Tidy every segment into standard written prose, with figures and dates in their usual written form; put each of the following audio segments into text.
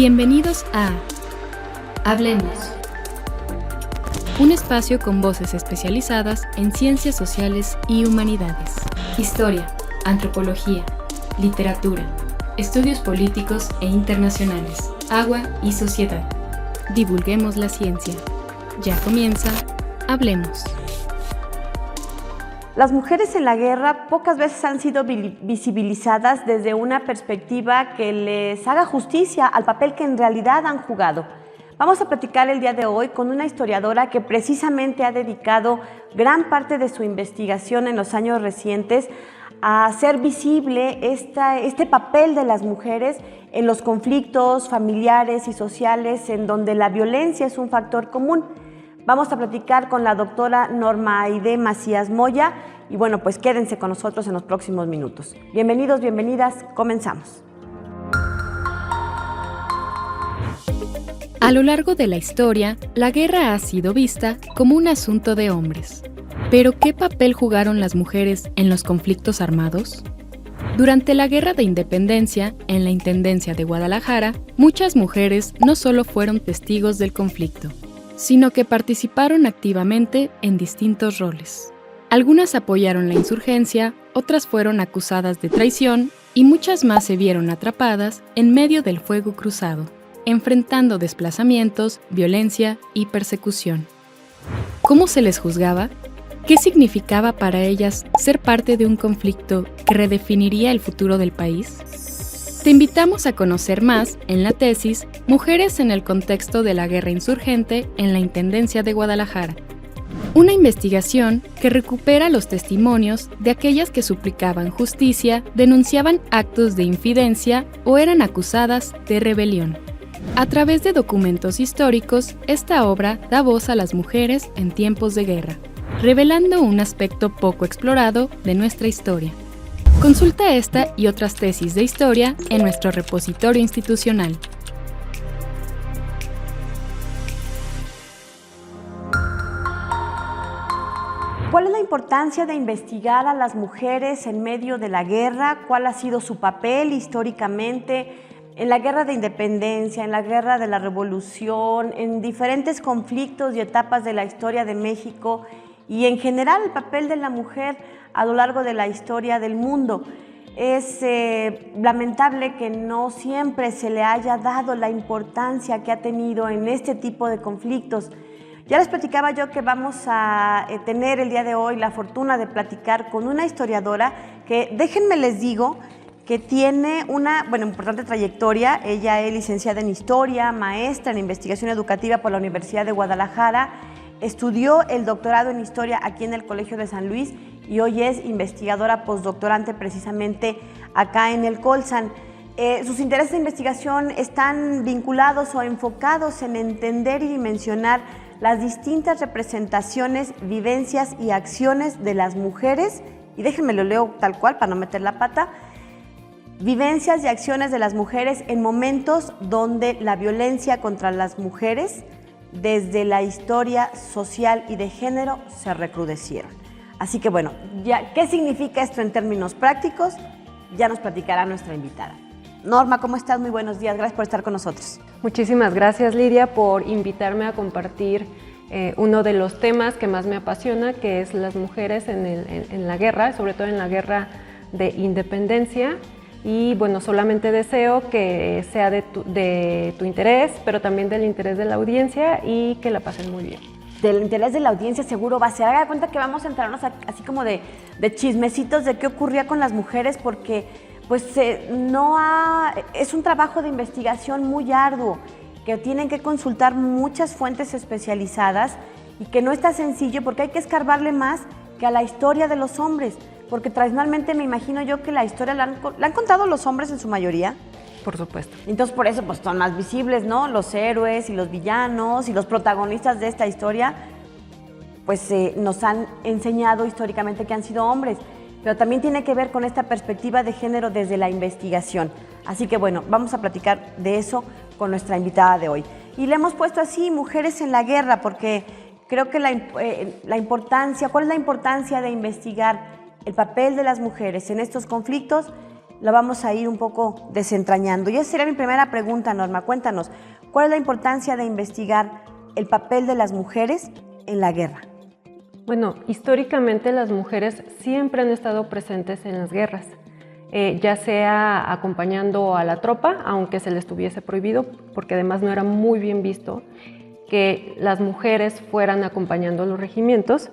Bienvenidos a Hablemos, un espacio con voces especializadas en ciencias sociales y humanidades, historia, antropología, literatura, estudios políticos e internacionales, agua y sociedad. Divulguemos la ciencia. Ya comienza Hablemos. Las mujeres en la guerra pocas veces han sido visibilizadas desde una perspectiva que les haga justicia al papel que en realidad han jugado. Vamos a platicar el día de hoy con una historiadora que precisamente ha dedicado gran parte de su investigación en los años recientes a hacer visible este papel de las mujeres en los conflictos familiares y sociales en donde la violencia es un factor común. Vamos a platicar con la doctora Norma Aide Macías Moya y bueno, pues quédense con nosotros en los próximos minutos. Bienvenidos, bienvenidas, comenzamos. A lo largo de la historia, la guerra ha sido vista como un asunto de hombres. ¿Pero qué papel jugaron las mujeres en los conflictos armados? Durante la Guerra de Independencia, en la Intendencia de Guadalajara, muchas mujeres no solo fueron testigos del conflicto, sino que participaron activamente en distintos roles. Algunas apoyaron la insurgencia, otras fueron acusadas de traición y muchas más se vieron atrapadas en medio del fuego cruzado, enfrentando desplazamientos, violencia y persecución. ¿Cómo se les juzgaba? ¿Qué significaba para ellas ser parte de un conflicto que redefiniría el futuro del país? Te invitamos a conocer más en la tesis Mujeres en el contexto de la guerra insurgente en la Intendencia de Guadalajara. Una investigación que recupera los testimonios de aquellas que suplicaban justicia, denunciaban actos de infidencia o eran acusadas de rebelión. A través de documentos históricos, esta obra da voz a las mujeres en tiempos de guerra, revelando un aspecto poco explorado de nuestra historia. Consulta esta y otras tesis de historia en nuestro repositorio institucional. ¿Cuál es la importancia de investigar a las mujeres en medio de la guerra? ¿Cuál ha sido su papel históricamente en la Guerra de Independencia, en la Guerra de la Revolución, en diferentes conflictos y etapas de la historia de México y en general el papel de la mujer a lo largo de la historia del mundo? Es lamentable que no siempre se le haya dado la importancia que ha tenido en este tipo de conflictos. Ya les platicaba yo que vamos a tener el día de hoy la fortuna de platicar con una historiadora que, déjenme les digo, que tiene una importante trayectoria. Ella es licenciada en Historia, maestra en Investigación Educativa por la Universidad de Guadalajara, estudió el doctorado en Historia aquí en el Colegio de San Luis y hoy es investigadora postdoctorante precisamente acá en el Colsan. Sus intereses de investigación están vinculados o enfocados en entender y dimensionar las distintas representaciones, vivencias y acciones de las mujeres, y déjenme lo leo tal cual para no meter la pata, vivencias y acciones de las mujeres en momentos donde la violencia contra las mujeres desde la historia social y de género se recrudecieron. Así que bueno, ¿qué significa esto en términos prácticos? Ya nos platicará nuestra invitada. Norma, ¿cómo estás? Muy buenos días, gracias por estar con nosotros. Muchísimas gracias, Lidia, por invitarme a compartir uno de los temas que más me apasiona, que es las mujeres en la guerra, sobre todo en la Guerra de Independencia. Y bueno, solamente deseo que sea de tu interés, pero también del interés de la audiencia y que la pasen muy bien. Del interés de la audiencia seguro va a ser. Haga de cuenta que vamos a entrarnos así como de chismecitos de qué ocurría con las mujeres, porque pues es un trabajo de investigación muy arduo, que tienen que consultar muchas fuentes especializadas y que no está sencillo porque hay que escarbarle más que a la historia de los hombres, porque tradicionalmente me imagino yo que la historia la han contado los hombres en su mayoría. Por supuesto. Entonces por eso pues son más visibles, ¿no? Los héroes y los villanos y los protagonistas de esta historia pues nos han enseñado históricamente que han sido hombres, pero también tiene que ver con esta perspectiva de género desde la investigación. Así que bueno, vamos a platicar de eso con nuestra invitada de hoy. Y le hemos puesto así, mujeres en la guerra, porque creo que la importancia, ¿cuál es la importancia de investigar el papel de las mujeres en estos conflictos? la vamos a ir un poco desentrañando. Y esa sería mi primera pregunta, Norma. Cuéntanos, ¿cuál es la importancia de investigar el papel de las mujeres en la guerra? Bueno, históricamente las mujeres siempre han estado presentes en las guerras, ya sea acompañando a la tropa, aunque se les tuviese prohibido, porque además no era muy bien visto que las mujeres fueran acompañando a los regimientos,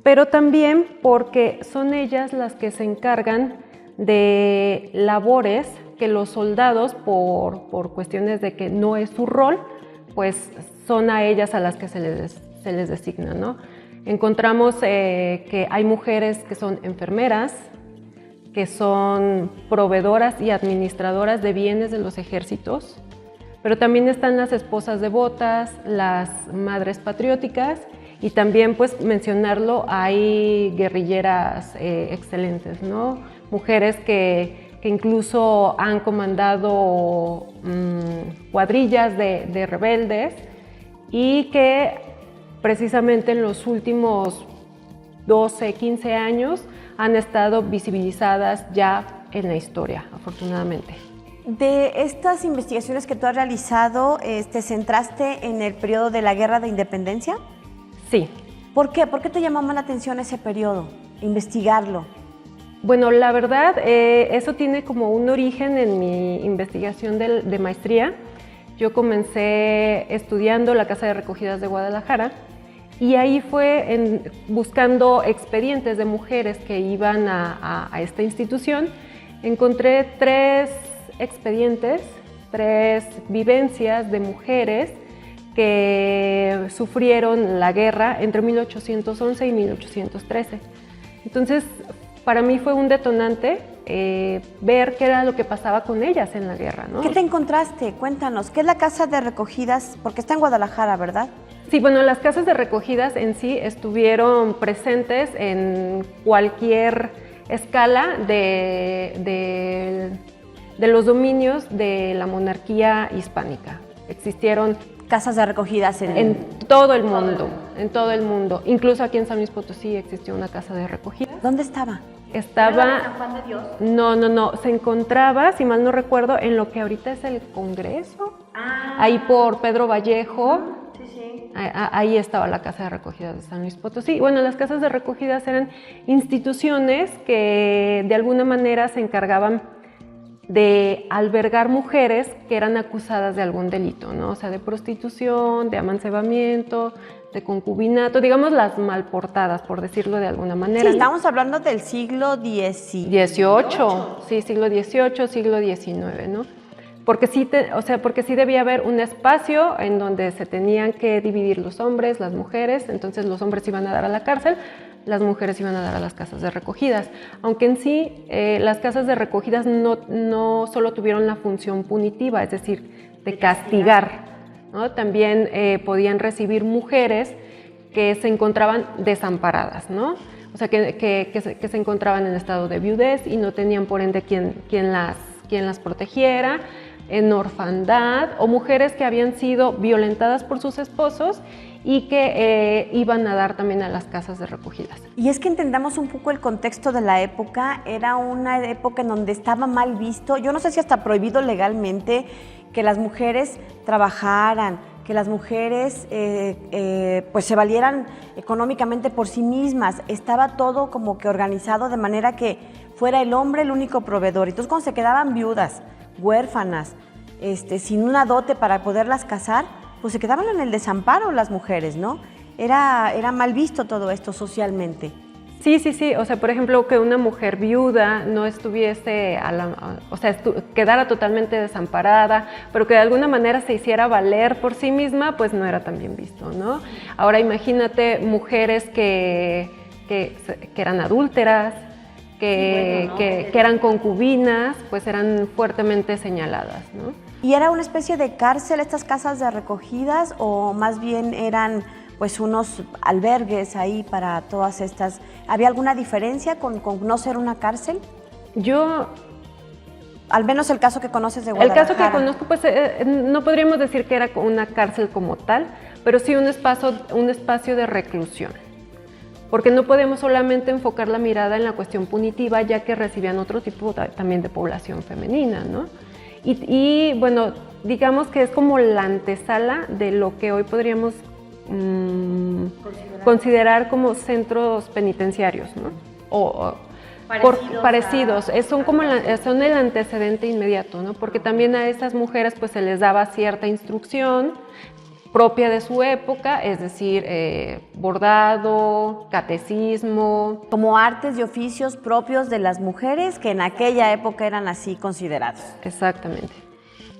pero también porque son ellas las que se encargan de labores que los soldados, por cuestiones de que no es su rol, pues son a ellas a las que se les designa, ¿no? Encontramos que hay mujeres que son enfermeras, que son proveedoras y administradoras de bienes de los ejércitos, pero también están las esposas devotas, las madres patrióticas y también, pues, mencionarlo, hay guerrilleras excelentes, ¿no? Mujeres que incluso han comandado cuadrillas de rebeldes y que precisamente en los últimos 12, 15 años han estado visibilizadas ya en la historia, afortunadamente. De estas investigaciones que tú has realizado, ¿te centraste en el periodo de la Guerra de Independencia? Sí. ¿Por qué? ¿Por qué te llamó más la atención ese periodo, investigarlo? Bueno, la verdad, eso tiene como un origen en mi investigación de maestría. Yo comencé estudiando la Casa de Recogidas de Guadalajara y ahí fue buscando expedientes de mujeres que iban a esta institución. Encontré 3 expedientes, 3 vivencias de mujeres que sufrieron la guerra entre 1811 y 1813. Entonces, para mí fue un detonante ver qué era lo que pasaba con ellas en la guerra, ¿no? ¿Qué te encontraste? Cuéntanos, ¿qué es la Casa de Recogidas? Porque está en Guadalajara, ¿verdad? Sí, bueno, las casas de recogidas en sí estuvieron presentes en cualquier escala de los dominios de la monarquía hispánica. Existieron casas de recogidas en todo el mundo, en todo el mundo. Incluso aquí en San Luis Potosí existió una casa de recogida. ¿Dónde estaba? Estaba... ¿Era San Juan de Dios? No, se encontraba, si mal no recuerdo, en lo que ahorita es el Congreso, ahí por Pedro Vallejo. Sí. Ahí estaba la casa de recogidas de San Luis Potosí. Bueno, las casas de recogidas eran instituciones que de alguna manera se encargaban de albergar mujeres que eran acusadas de algún delito, ¿no? O sea, de prostitución, de amancebamiento, de concubinato, digamos las malportadas, por decirlo de alguna manera. Sí, estamos hablando del siglo XVIII. Sí, siglo XVIII, siglo XIX, ¿no? Porque sí, porque sí debía haber un espacio en donde se tenían que dividir los hombres, las mujeres, entonces los hombres iban a dar a la cárcel, las mujeres iban a dar a las casas de recogidas. Aunque en sí las casas de recogidas no solo tuvieron la función punitiva, es decir, de castigar, ¿no? También podían recibir mujeres que se encontraban desamparadas, ¿no? O sea, que se encontraban en estado de viudez y no tenían por ende quien las protegiera, en orfandad, o mujeres que habían sido violentadas por sus esposos y que iban a dar también a las casas de recogidas. Y es que entendamos un poco el contexto de la época. Era una época en donde estaba mal visto, yo no sé si hasta prohibido legalmente, que las mujeres trabajaran, que las mujeres pues se valieran económicamente por sí mismas. Estaba todo como que organizado de manera que fuera el hombre el único proveedor. Entonces, cuando se quedaban viudas, huérfanas, sin una dote para poderlas casar, pues se quedaban en el desamparo las mujeres, ¿no? Era mal visto todo esto socialmente. Sí, o sea, por ejemplo, que una mujer viuda no estuviese, quedara totalmente desamparada, pero que de alguna manera se hiciera valer por sí misma, pues no era tan bien visto, ¿no? Ahora imagínate mujeres que eran adúlteras, que eran concubinas, pues eran fuertemente señaladas, ¿no? ¿Y era una especie de cárcel estas casas de recogidas o más bien eran pues unos albergues ahí para todas estas? ¿Había alguna diferencia con no ser una cárcel? Yo... Al menos el caso que conoces de Guadalajara. El caso que conozco, pues no podríamos decir que era una cárcel como tal, pero sí un espacio de reclusión. porque no podemos solamente enfocar la mirada en la cuestión punitiva, ya que recibían otro tipo también de población femenina, ¿no? Y bueno, digamos que es como la antesala de lo que hoy podríamos considerar como centros penitenciarios, ¿no? O parecidos, son el antecedente inmediato, ¿no? Porque también a estas mujeres pues se les daba cierta instrucción propia de su época, es decir, bordado, catecismo. Como artes y oficios propios de las mujeres que en aquella época eran así considerados. Exactamente.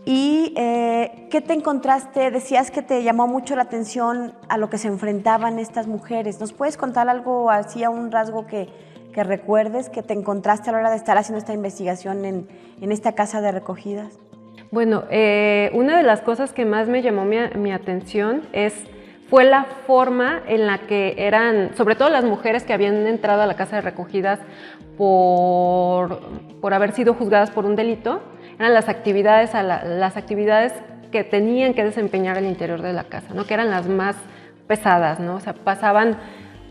¿Y qué te encontraste? Decías que te llamó mucho la atención a lo que se enfrentaban estas mujeres. ¿Nos puedes contar algo así, a un rasgo que recuerdes, que te encontraste a la hora de estar haciendo esta investigación en esta casa de recogidas? Bueno, una de las cosas que más me llamó mi atención fue la forma en la que eran, sobre todo las mujeres que habían entrado a la casa de recogidas por haber sido juzgadas por un delito, eran las actividades que tenían que desempeñar al interior de la casa, ¿no? Que eran las más pesadas, ¿no? O sea, pasaban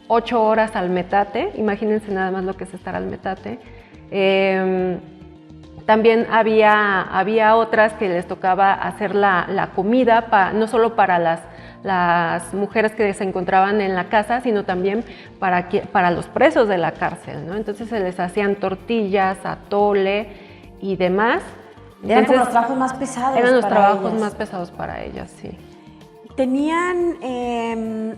8 horas al metate, imagínense nada más lo que es estar al metate. También había otras que les tocaba hacer la comida, no solo para las mujeres que se encontraban en la casa, sino también para los presos de la cárcel, ¿no? Entonces se les hacían tortillas, atole y demás. Eran como los trabajos más pesados. Eran los trabajos más pesados para ellas, sí. Tenían,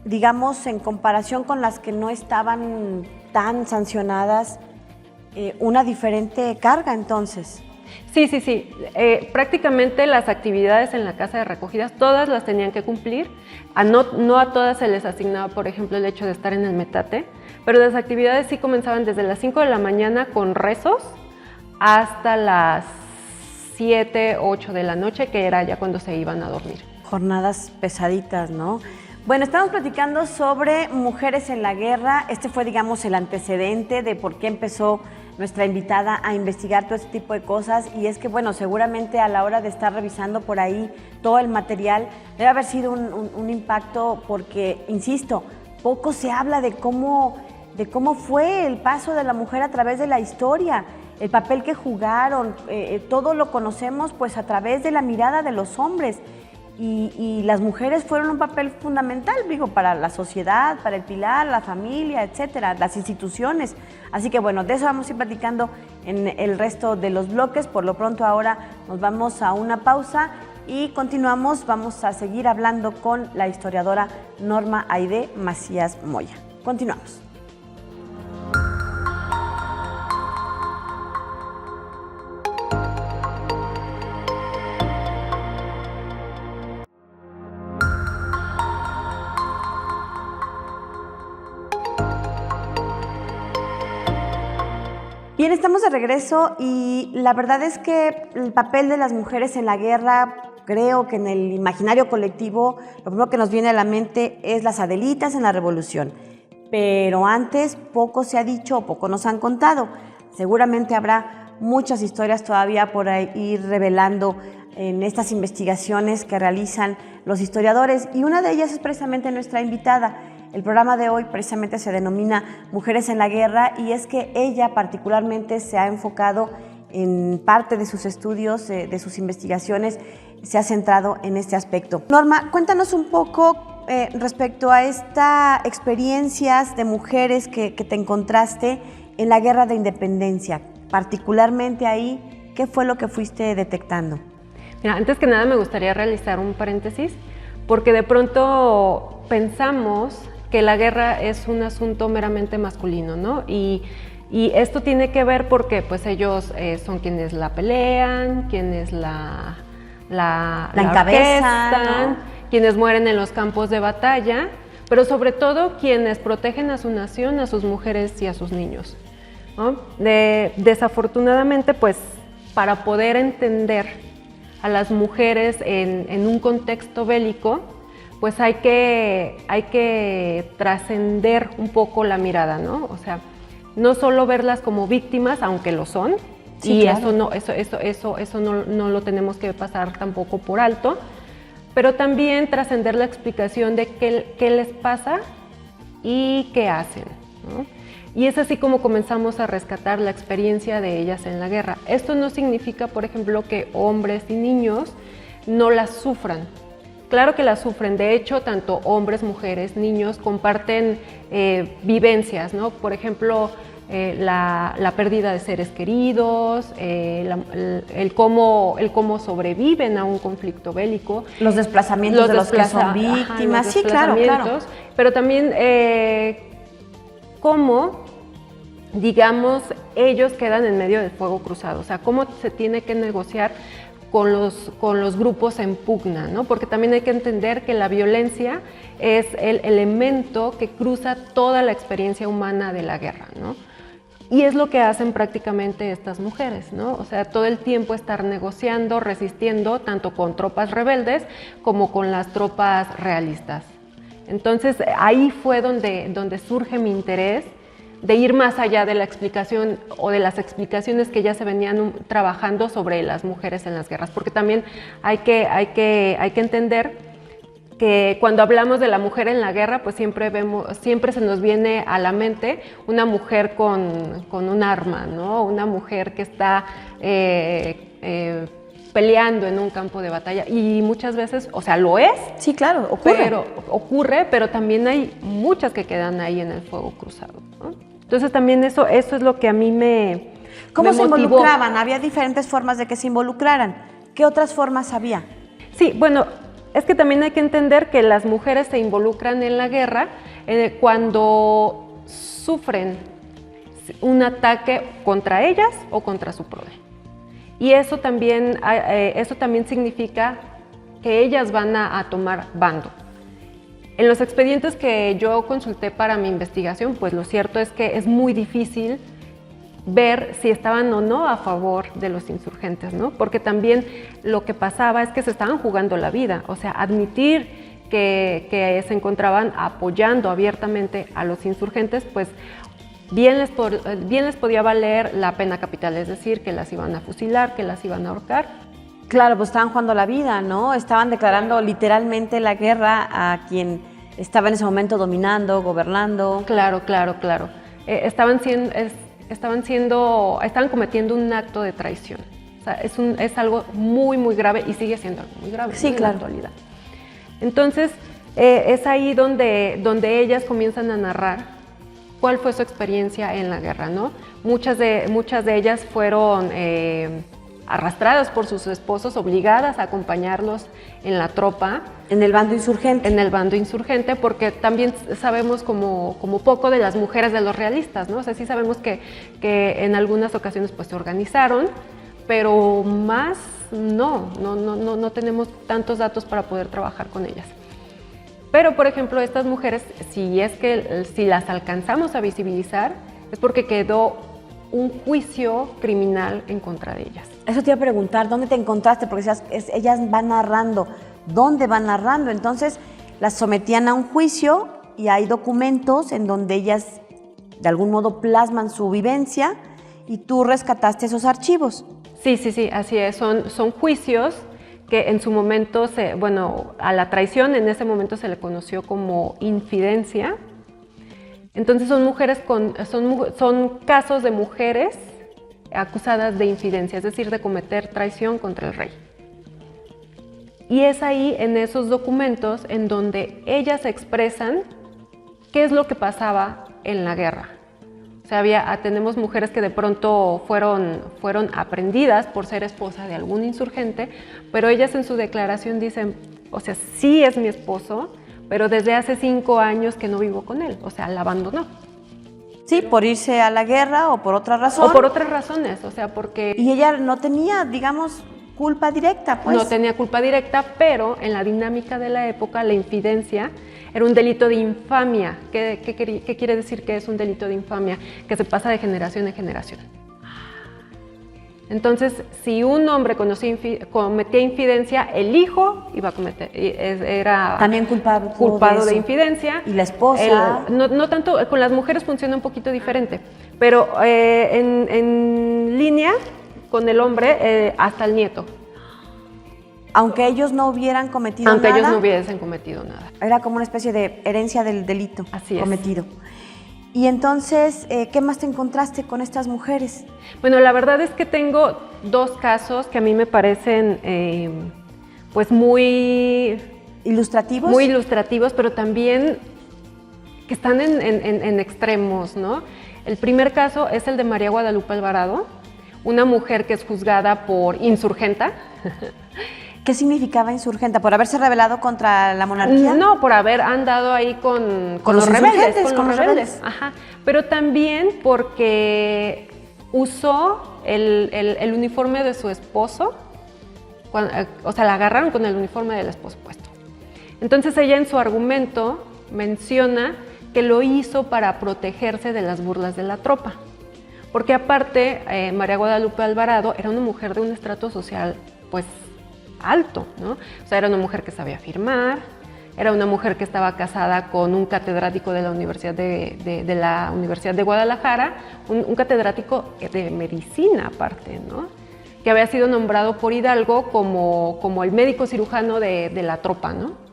digamos, en comparación con las que no estaban tan sancionadas, una diferente carga, entonces. Sí. Prácticamente las actividades en la casa de recogidas, todas las tenían que cumplir. No a todas se les asignaba, por ejemplo, el hecho de estar en el metate, pero las actividades sí comenzaban desde las 5 de la mañana con rezos hasta las 7, 8 de la noche, que era ya cuando se iban a dormir. Jornadas pesaditas, ¿no? Bueno, estamos platicando sobre mujeres en la guerra. Este fue, digamos, el antecedente de por qué empezó nuestra invitada a investigar todo este tipo de cosas, y es que, bueno, seguramente a la hora de estar revisando por ahí todo el material, debe haber sido un impacto porque, insisto, poco se habla de cómo fue el paso de la mujer a través de la historia, el papel que jugaron, todo lo conocemos pues a través de la mirada de los hombres. Y las mujeres fueron un papel fundamental, digo, para la sociedad, para el pilar, la familia, etcétera, las instituciones. Así que bueno, de eso vamos a ir platicando en el resto de los bloques. Por lo pronto ahora nos vamos a una pausa y continuamos. Vamos a seguir hablando con la historiadora Norma Aide Macías Moya. Continuamos. Bien, estamos de regreso y la verdad es que el papel de las mujeres en la guerra, creo que en el imaginario colectivo, lo primero que nos viene a la mente es las Adelitas en la Revolución. Pero antes poco se ha dicho, poco nos han contado. Seguramente habrá muchas historias todavía por ahí ir revelando en estas investigaciones que realizan los historiadores, y una de ellas es precisamente nuestra invitada. El programa de hoy precisamente se denomina Mujeres en la Guerra, y es que ella particularmente se ha enfocado en parte de sus estudios, de sus investigaciones, se ha centrado en este aspecto. Norma, cuéntanos un poco respecto a estas experiencias de mujeres que te encontraste en la Guerra de Independencia. Particularmente ahí, ¿qué fue lo que fuiste detectando? Mira, antes que nada me gustaría realizar un paréntesis, porque de pronto pensamos que la guerra es un asunto meramente masculino, ¿no? Y esto tiene que ver porque pues ellos son quienes la pelean, quienes la encabezan, orquestan, ¿no? Quienes mueren en los campos de batalla, pero sobre todo quienes protegen a su nación, a sus mujeres y a sus niños, ¿no? Desafortunadamente, pues para poder entender a las mujeres en un contexto bélico, pues hay que trascender un poco la mirada, ¿no? O sea, no solo verlas como víctimas, aunque lo son, sí, y claro. eso no lo tenemos que pasar tampoco por alto, pero también trascender la explicación de qué les pasa y qué hacen, ¿no? Y es así como comenzamos a rescatar la experiencia de ellas en la guerra. Esto no significa, por ejemplo, que hombres y niños no las sufran. Claro que las sufren, de hecho, tanto hombres, mujeres, niños comparten vivencias, ¿no? Por ejemplo, la pérdida de seres queridos, el cómo sobreviven a un conflicto bélico. Los desplazamientos de los que son víctimas, sí, claro. Pero también cómo, digamos, ellos quedan en medio del fuego cruzado, o sea, cómo se tiene que negociar con los grupos en pugna, ¿no? Porque también hay que entender que la violencia es el elemento que cruza toda la experiencia humana de la guerra, ¿no? Y es lo que hacen prácticamente estas mujeres, ¿no? O sea, todo el tiempo estar negociando, resistiendo, tanto con tropas rebeldes como con las tropas realistas. Entonces, ahí fue donde surge mi interés de ir más allá de la explicación o de las explicaciones que ya se venían trabajando sobre las mujeres en las guerras, porque también hay que entender que cuando hablamos de la mujer en la guerra, pues siempre se nos viene a la mente una mujer con un arma, ¿no? Una mujer que está peleando en un campo de batalla, y muchas veces, o sea, lo es. Sí, claro, ocurre, pero también hay muchas que quedan ahí en el fuego cruzado, ¿no? Entonces también eso es lo que a mí me ¿Cómo se motivó. involucraban? Había diferentes formas de que se involucraran. ¿Qué otras formas había? Sí, bueno, es que también hay que entender que las mujeres se involucran en la guerra cuando sufren un ataque contra ellas o contra su prole. Y eso también significa que ellas van a tomar bando. En los expedientes que yo consulté para mi investigación, pues lo cierto es que es muy difícil ver si estaban o no a favor de los insurgentes, ¿no? Porque también lo que pasaba es que se estaban jugando la vida, o sea, admitir que se encontraban apoyando abiertamente a los insurgentes, pues bien les podía valer la pena capital, es decir, que las iban a fusilar, que las iban a ahorcar. Claro, pues estaban jugando la vida, ¿no? Estaban declarando literalmente la guerra a quien estaba en ese momento dominando, gobernando. Claro. Estaban cometiendo un acto de traición. O sea, es algo muy, muy grave y sigue siendo algo muy grave, sí, ¿no? claro. En la actualidad. Entonces, es ahí donde ellas comienzan a narrar cuál fue su experiencia en la guerra, ¿no? Muchas de ellas fueron arrastradas por sus esposos, obligadas a acompañarlos en la tropa. En el bando insurgente. En el bando insurgente, porque también sabemos como poco de las mujeres de los realistas, ¿no? O sea, sí sabemos que en algunas ocasiones pues se organizaron, pero más no tenemos tantos datos para poder trabajar con ellas. Pero, por ejemplo, estas mujeres, si las alcanzamos a visibilizar, es porque quedó un juicio criminal en contra de ellas. Eso te iba a preguntar, ¿dónde te encontraste? Porque ellas van narrando, ¿dónde van narrando? Entonces, las sometían a un juicio y hay documentos en donde ellas de algún modo plasman su vivencia y tú rescataste esos archivos. Sí, así es. Son juicios que en su momento, a la traición en ese momento se le conoció como infidencia. Entonces son casos de mujeres acusadas de infidencia, es decir, de cometer traición contra el rey. Y es ahí, en esos documentos, en donde ellas expresan qué es lo que pasaba en la guerra. O sea, tenemos mujeres que de pronto fueron aprehendidas por ser esposa de algún insurgente, pero ellas en su declaración dicen, o sea, sí es mi esposo, pero desde hace 5 años que no vivo con él, o sea, la abandonó. Sí, por irse a la guerra o por otra razón. O por otras razones, o sea, porque... Y ella no tenía, digamos, culpa directa, pues. No tenía culpa directa, pero en la dinámica de la época, la infidencia era un delito de infamia. ¿Qué quiere decir que es un delito de infamia? Que se pasa de generación en generación. Entonces, si un hombre cometía infidencia, el hijo iba a era también culpado de infidencia. Y la esposa. No tanto, con las mujeres funciona un poquito diferente, pero en línea con el hombre hasta el nieto. Aunque ellos no hubieran cometido Aunque nada. ellos no hubiesen cometido nada. Era como una especie de herencia del delito Así es. cometido. Y entonces, ¿qué más te encontraste con estas mujeres? Bueno, la verdad es que tengo dos casos que a mí me parecen pues muy ¿Ilustrativos? muy ilustrativos, pero también que están en extremos, ¿no? El primer caso es el de María Guadalupe Alvarado, una mujer que es juzgada por insurgenta. ¿Qué significaba insurgenta? ¿Por haberse rebelado contra la monarquía? No, por haber andado ahí con los rebeldes, insurgentes, con los rebeldes. Ajá. Pero también porque usó el uniforme de su esposo, o sea, la agarraron con el uniforme del esposo puesto. Entonces ella en su argumento menciona que lo hizo para protegerse de las burlas de la tropa. Porque aparte, María Guadalupe Alvarado era una mujer de un estrato social, pues, alto, ¿no? O sea, era una mujer que sabía firmar, era una mujer que estaba casada con un catedrático de la Universidad de Guadalajara, un catedrático de medicina aparte, ¿no? Que había sido nombrado por Hidalgo como el médico cirujano de la tropa, ¿no?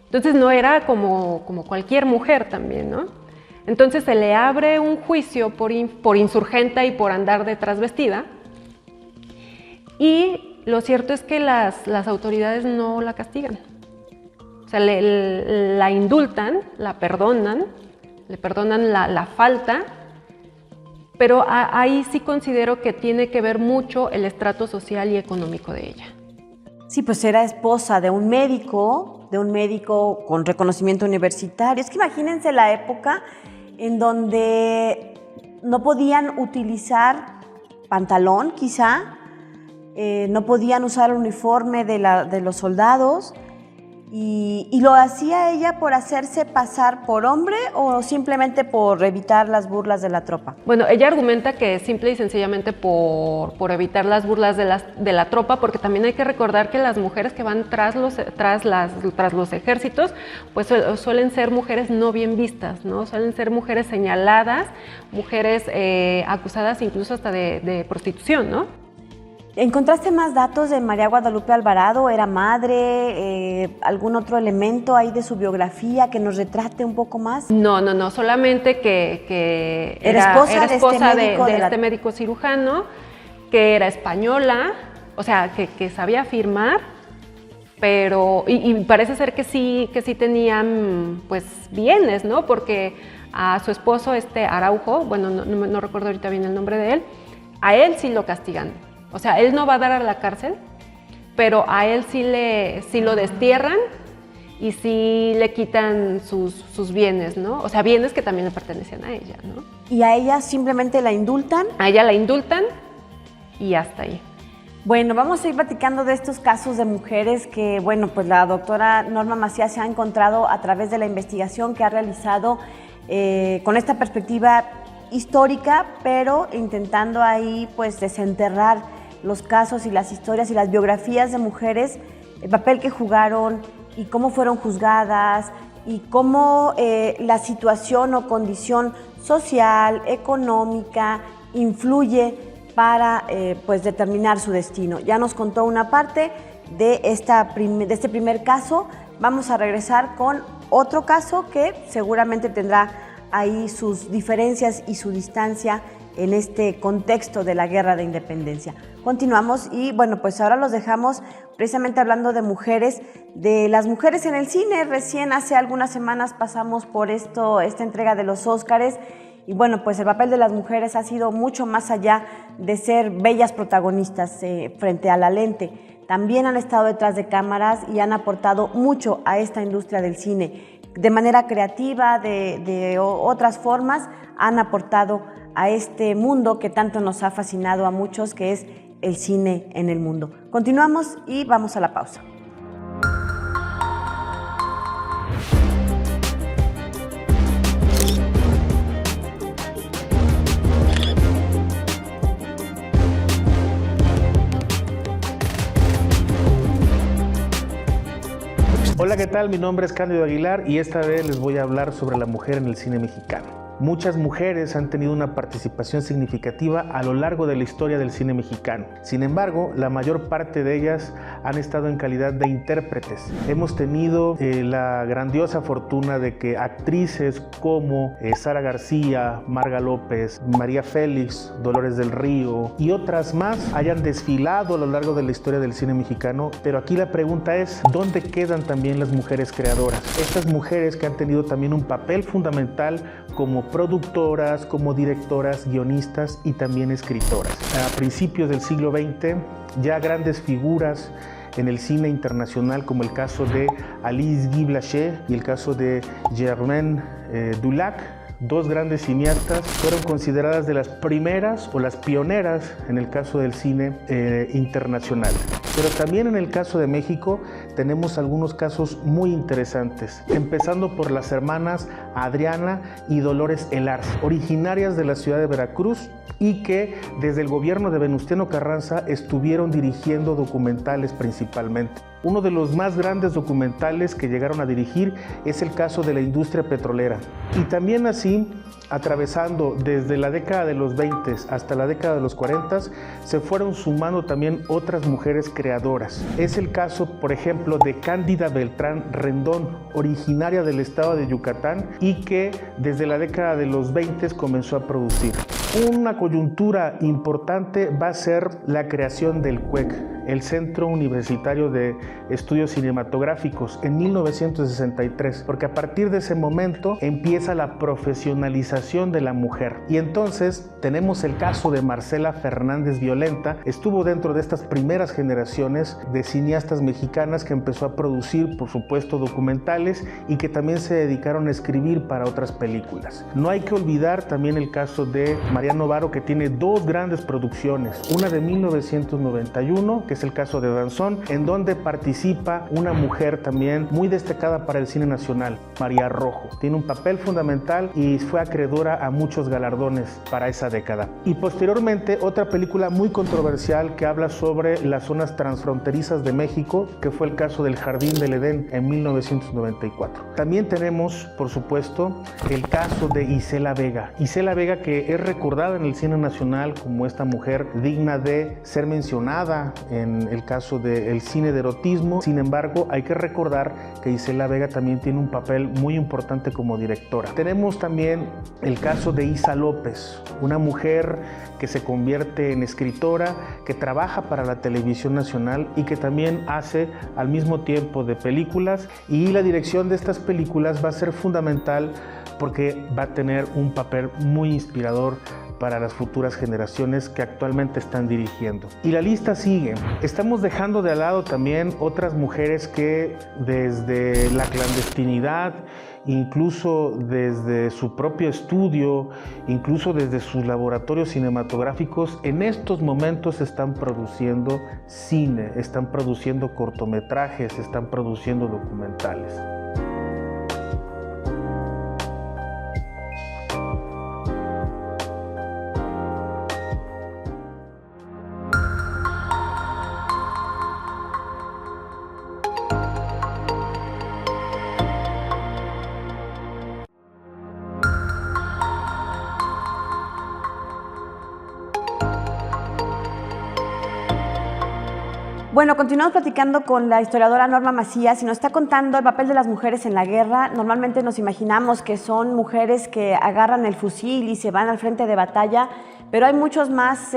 Entonces no era como cualquier mujer también, ¿no? Entonces se le abre un juicio por insurgenta y por andar de trasvestida, y lo cierto es que las autoridades no la castigan. O sea, la indultan, la perdonan, le perdonan la falta, pero ahí sí considero que tiene que ver mucho el estrato social y económico de ella. Sí, pues era esposa de un médico con reconocimiento universitario. Es que imagínense la época en donde no podían utilizar pantalón, quizá, no podían usar el uniforme de los soldados, y lo hacía ella por hacerse pasar por hombre o simplemente por evitar las burlas de la tropa. Bueno, ella argumenta que simple y sencillamente por evitar las burlas de la tropa, porque también hay que recordar que las mujeres que van tras los ejércitos, pues suelen ser mujeres no bien vistas, ¿no? Suelen ser mujeres señaladas, mujeres acusadas incluso hasta de prostitución, ¿no? ¿Encontraste más datos de María Guadalupe Alvarado? ¿Era madre? ¿Algún otro elemento ahí de su biografía que nos retrate un poco más? No, solamente que era esposa de este médico cirujano, que era española, o sea, que sabía firmar, pero, y parece ser que sí tenían, pues, bienes, ¿no? Porque a su esposo, Araujo, bueno, no recuerdo ahorita bien el nombre de él, a él sí lo castigan. O sea, él no va a dar a la cárcel, pero a él sí lo destierran y sí le quitan sus bienes, ¿no? O sea, bienes que también le pertenecían a ella, ¿no? ¿Y a ella simplemente la indultan? A ella la indultan y hasta ahí. Bueno, vamos a ir platicando de estos casos de mujeres que, bueno, pues la doctora Norma Macías se ha encontrado a través de la investigación que ha realizado con esta perspectiva histórica, pero intentando ahí pues desenterrar los casos y las historias y las biografías de mujeres, el papel que jugaron y cómo fueron juzgadas y cómo la situación o condición social, económica, influye para pues determinar su destino. Ya nos contó una parte de este primer caso. Vamos a regresar con otro caso que seguramente tendrá ahí sus diferencias y su distancia en este contexto de la Guerra de Independencia. Continuamos y bueno, pues ahora los dejamos precisamente hablando de mujeres, de las mujeres en el cine. Recién hace algunas semanas pasamos por esta entrega de los Óscares y bueno, pues el papel de las mujeres ha sido mucho más allá de ser bellas protagonistas frente a la lente. También han estado detrás de cámaras y han aportado mucho a esta industria del cine. De manera creativa, de otras formas, han aportado a este mundo que tanto nos ha fascinado a muchos, que es el cine en el mundo. Continuamos y vamos a la pausa. Hola, ¿qué tal? Mi nombre es Cándido Aguilar y esta vez les voy a hablar sobre la mujer en el cine mexicano. Muchas mujeres han tenido una participación significativa a lo largo de la historia del cine mexicano. Sin embargo, la mayor parte de ellas han estado en calidad de intérpretes. Hemos tenido la grandiosa fortuna de que actrices como Sara García, Marga López, María Félix, Dolores del Río y otras más hayan desfilado a lo largo de la historia del cine mexicano, pero aquí la pregunta es, ¿dónde quedan también las mujeres creadoras? Estas mujeres que han tenido también un papel fundamental como productoras, como directoras, guionistas y también escritoras. A principios del siglo XX, ya grandes figuras en el cine internacional, como el caso de Alice Guy Blaché y el caso de Germaine Dulac, dos grandes cineastas, fueron consideradas de las primeras o las pioneras en el caso del cine internacional. Pero también en el caso de México tenemos algunos casos muy interesantes, empezando por las hermanas Adriana y Dolores Elars, originarias de la ciudad de Veracruz y que desde el gobierno de Venustiano Carranza estuvieron dirigiendo documentales principalmente. Uno de los más grandes documentales que llegaron a dirigir es el caso de la industria petrolera. Y también así, atravesando desde la década de los 20 hasta la década de los 40, se fueron sumando también otras mujeres creadoras. Es el caso, por ejemplo, de Cándida Beltrán Rendón, originaria del estado de Yucatán y que desde la década de los 20 comenzó a producir. Una coyuntura importante va a ser la creación del CUEC, el Centro Universitario de Estudios Cinematográficos, en 1963, porque a partir de ese momento empieza la profesionalización de la mujer. Y entonces tenemos el caso de Marcela Fernández Violenta, estuvo dentro de estas primeras generaciones de cineastas mexicanas que empezó a producir, por supuesto, documentales y que también se dedicaron a escribir para otras películas. No hay que olvidar también el caso de Mariano Varo, que tiene dos grandes producciones, una de 1991, que es el caso de Danzón, en donde participa una mujer también muy destacada para el cine nacional, María Rojo. Tiene un papel fundamental y fue acreedora a muchos galardones para esa década. Y posteriormente otra película muy controversial que habla sobre las zonas transfronterizas de México, que fue el caso del Jardín del Edén en 1994. También tenemos, por supuesto, el caso de Isela Vega. Isela Vega, que es recordada en el cine nacional como esta mujer digna de ser mencionada en el caso del cine de erotismo. Sin embargo, hay que recordar que Isela Vega también tiene un papel muy importante como directora. Tenemos también el caso de Isa López, una mujer que se convierte en escritora, que trabaja para la televisión nacional y que también hace al mismo tiempo de películas, y la dirección de estas películas va a ser fundamental porque va a tener un papel muy inspirador para las futuras generaciones que actualmente están dirigiendo. Y la lista sigue. Estamos dejando de lado también otras mujeres que desde la clandestinidad, incluso desde su propio estudio, incluso desde sus laboratorios cinematográficos, en estos momentos están produciendo cine, están produciendo cortometrajes, están produciendo documentales. Bueno, continuamos platicando con la historiadora Norma Macías y nos está contando el papel de las mujeres en la guerra. Normalmente nos imaginamos que son mujeres que agarran el fusil y se van al frente de batalla, pero hay muchos más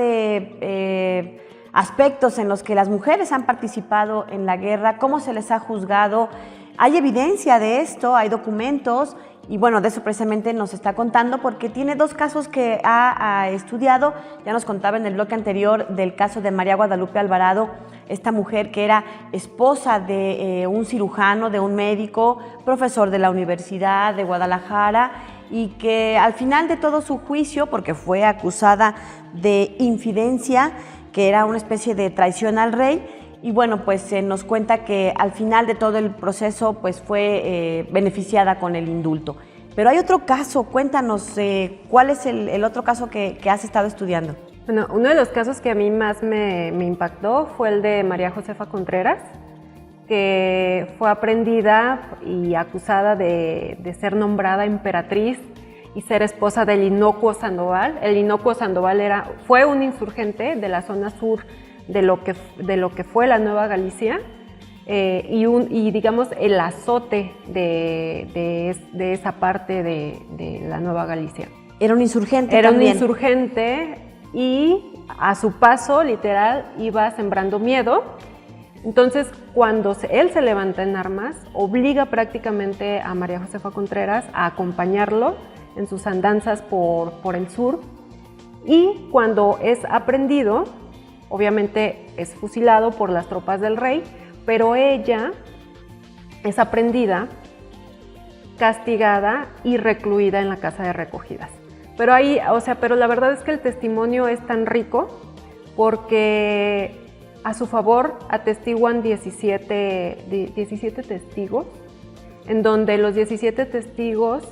aspectos en los que las mujeres han participado en la guerra, cómo se les ha juzgado. Hay evidencia de esto, hay documentos. Y bueno, de eso precisamente nos está contando porque tiene dos casos que ha estudiado. Ya nos contaba en el bloque anterior del caso de María Guadalupe Alvarado, esta mujer que era esposa de un cirujano, de un médico, profesor de la Universidad de Guadalajara, y que al final de todo su juicio, porque fue acusada de infidencia, que era una especie de traición al rey, y bueno, pues nos cuenta que al final de todo el proceso pues fue beneficiada con el indulto. Pero hay otro caso, cuéntanos, ¿cuál es el otro caso que has estado estudiando? Bueno, uno de los casos que a mí más me impactó fue el de María Josefa Contreras, que fue aprendida y acusada de ser nombrada emperatriz y ser esposa del Inocuo Sandoval. El Inocuo Sandoval fue un insurgente de la zona sur de lo que fue la Nueva Galicia, y digamos el azote de esa parte de la Nueva Galicia. Era un insurgente Era también. un insurgente y a su paso, literal, iba sembrando miedo. Entonces, cuando él se levanta en armas, obliga prácticamente a María Josefa Contreras a acompañarlo en sus andanzas por el sur, y cuando es aprehendido, obviamente es fusilado por las tropas del rey, pero ella es aprehendida, castigada y recluida en la casa de recogidas. Pero pero la verdad es que el testimonio es tan rico porque a su favor atestiguan 17 testigos, en donde los 17 testigos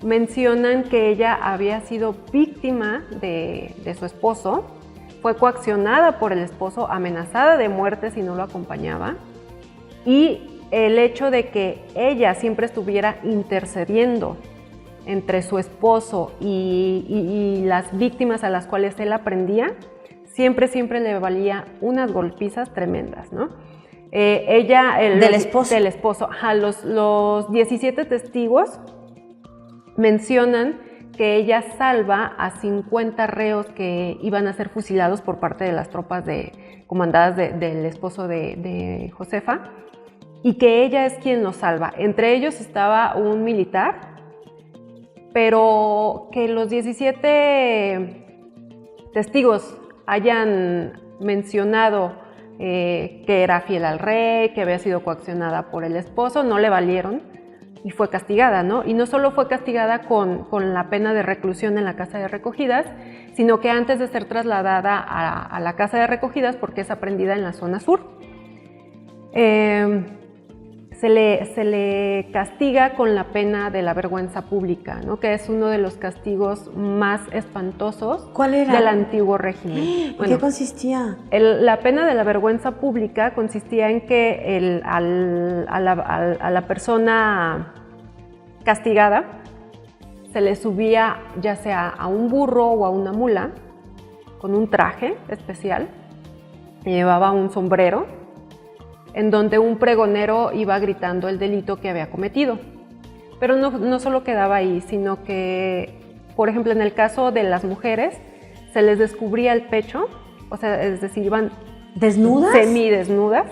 mencionan que ella había sido víctima de su esposo, fue coaccionada por el esposo, amenazada de muerte si no lo acompañaba, y el hecho de que ella siempre estuviera intercediendo entre su esposo y las víctimas a las cuales él aprendía, siempre le valía unas golpizas tremendas, ¿no? Del esposo. Del esposo. Ajá, los 17 testigos mencionan que ella salva a 50 reos que iban a ser fusilados por parte de las tropas comandadas del esposo de Josefa, y que ella es quien los salva. Entre ellos estaba un militar, pero que los 17 testigos hayan mencionado que era fiel al rey, que había sido coaccionada por el esposo, no le valieron y fue castigada, ¿no? Y no solo fue castigada con la pena de reclusión en la casa de recogidas, sino que antes de ser trasladada a la casa de recogidas, porque es aprehendida en la zona sur, se le castiga con la pena de la vergüenza pública, ¿no? Que es uno de los castigos más espantosos. ¿Cuál era? Del antiguo régimen. ¿En qué consistía? La pena de la vergüenza pública consistía en que a la persona castigada se le subía ya sea a un burro o a una mula con un traje especial, llevaba un sombrero, en donde un pregonero iba gritando el delito que había cometido. Pero no solo quedaba ahí, sino que, por ejemplo, en el caso de las mujeres, se les descubría el pecho, o sea, es decir, iban ¿desnudas? Semidesnudas,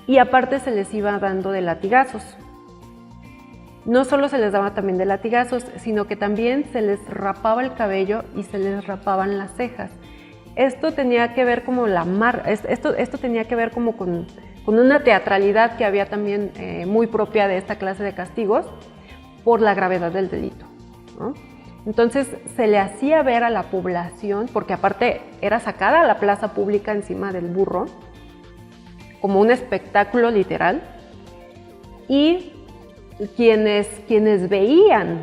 y aparte se les iba dando de latigazos. No solo se les daba también de latigazos, sino que también se les rapaba el cabello y se les rapaban las cejas. Esto tenía que ver como esto tenía que ver como con una teatralidad que había también muy propia de esta clase de castigos por la gravedad del delito, ¿no? Entonces se le hacía ver a la población, porque aparte era sacada a la plaza pública encima del burro, como un espectáculo literal, y quienes veían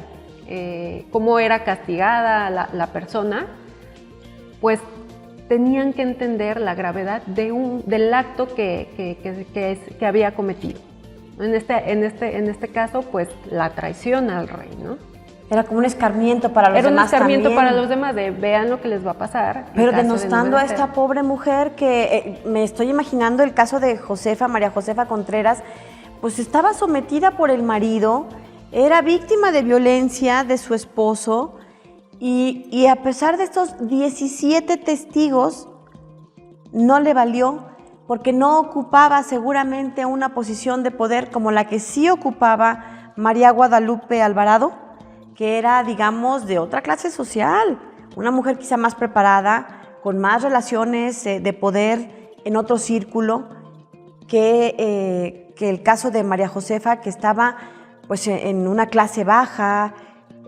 cómo era castigada la persona, pues tenían que entender la gravedad del acto que había cometido. En este caso, pues la traición al rey, ¿no? Era como un escarmiento para los demás. Era un escarmiento también. para los demás, de vean lo que les va a pasar. Pero denostando a esta pobre mujer que me estoy imaginando el caso de María Josefa Contreras, pues estaba sometida por el marido, era víctima de violencia de su esposo, y a pesar de estos 17 testigos, no le valió, porque no ocupaba seguramente una posición de poder como la que sí ocupaba María Guadalupe Alvarado, que era, digamos, de otra clase social, una mujer quizá más preparada, con más relaciones de poder en otro círculo que el caso de María Josefa, que estaba pues en una clase baja,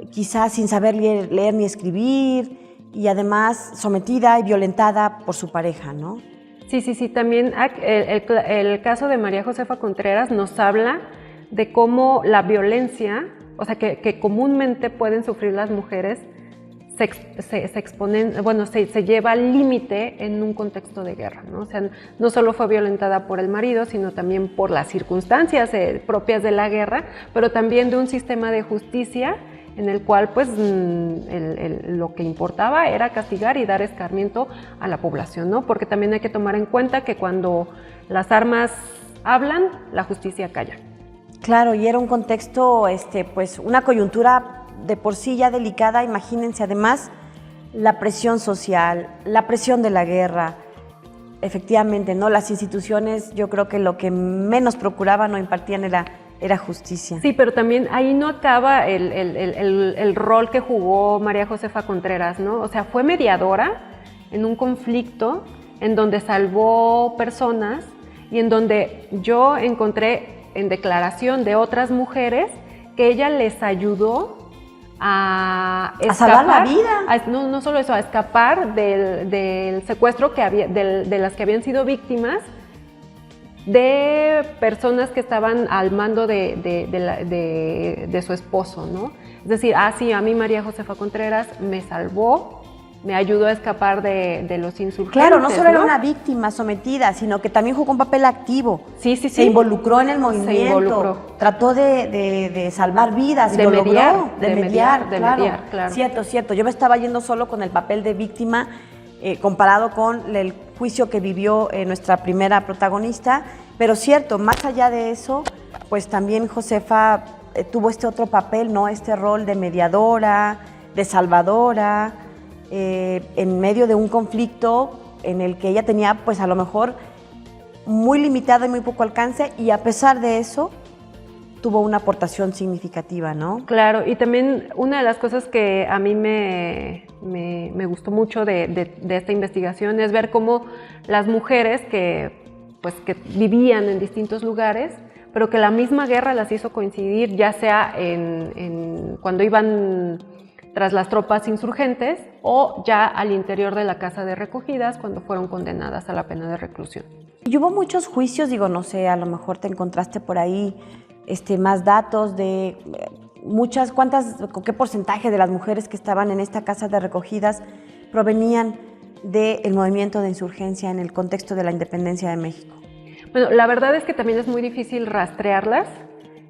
quizás sin saber leer ni escribir, y además sometida y violentada por su pareja, ¿no? Sí, también el caso de María Josefa Contreras nos habla de cómo la violencia, o sea, que comúnmente pueden sufrir las mujeres, se lleva al límite en un contexto de guerra, ¿no? O sea, no solo fue violentada por el marido, sino también por las circunstancias propias de la guerra, pero también de un sistema de justicia en el cual pues lo que importaba era castigar y dar escarmiento a la población, ¿no? Porque también hay que tomar en cuenta que cuando las armas hablan, la justicia calla. Claro, y era un contexto, pues una coyuntura de por sí ya delicada. Imagínense además la presión social, la presión de la guerra. Efectivamente, ¿no? Las instituciones, yo creo que lo que menos procuraban o impartían era justicia. Sí, pero también ahí no acaba el rol que jugó María Josefa Contreras, ¿no? O sea, fue mediadora en un conflicto en donde salvó personas y en donde yo encontré en declaración de otras mujeres que ella les ayudó a escapar, salvar la vida. No solo eso, a escapar del secuestro que había, de las que habían sido víctimas de personas que estaban al mando de su esposo, ¿no? Es decir, sí, a mí María Josefa Contreras me salvó, me ayudó a escapar de los insurgentes. Claro, no solo era una víctima sometida, sino que también jugó un papel activo. Sí. Se involucró en el movimiento, trató de salvar vidas, de mediar, claro. Cierto. Yo me estaba yendo solo con el papel de víctima comparado con el juicio que vivió nuestra primera protagonista, pero cierto, más allá de eso, pues también Josefa tuvo este otro papel, ¿no? Este rol de mediadora, de salvadora, en medio de un conflicto en el que ella tenía, pues a lo mejor, muy limitado y muy poco alcance, y a pesar de eso, tuvo una aportación significativa, ¿no? Claro, y también una de las cosas que a mí me gustó mucho de esta investigación es ver cómo las mujeres que vivían en distintos lugares, pero que la misma guerra las hizo coincidir, ya sea cuando iban tras las tropas insurgentes o ya al interior de la casa de recogidas cuando fueron condenadas a la pena de reclusión. Y hubo muchos juicios, digo, no sé, a lo mejor te encontraste por ahí más datos de qué porcentaje de las mujeres que estaban en esta casa de recogidas provenían del movimiento de insurgencia en el contexto de la independencia de México. Bueno, la verdad es que también es muy difícil rastrearlas.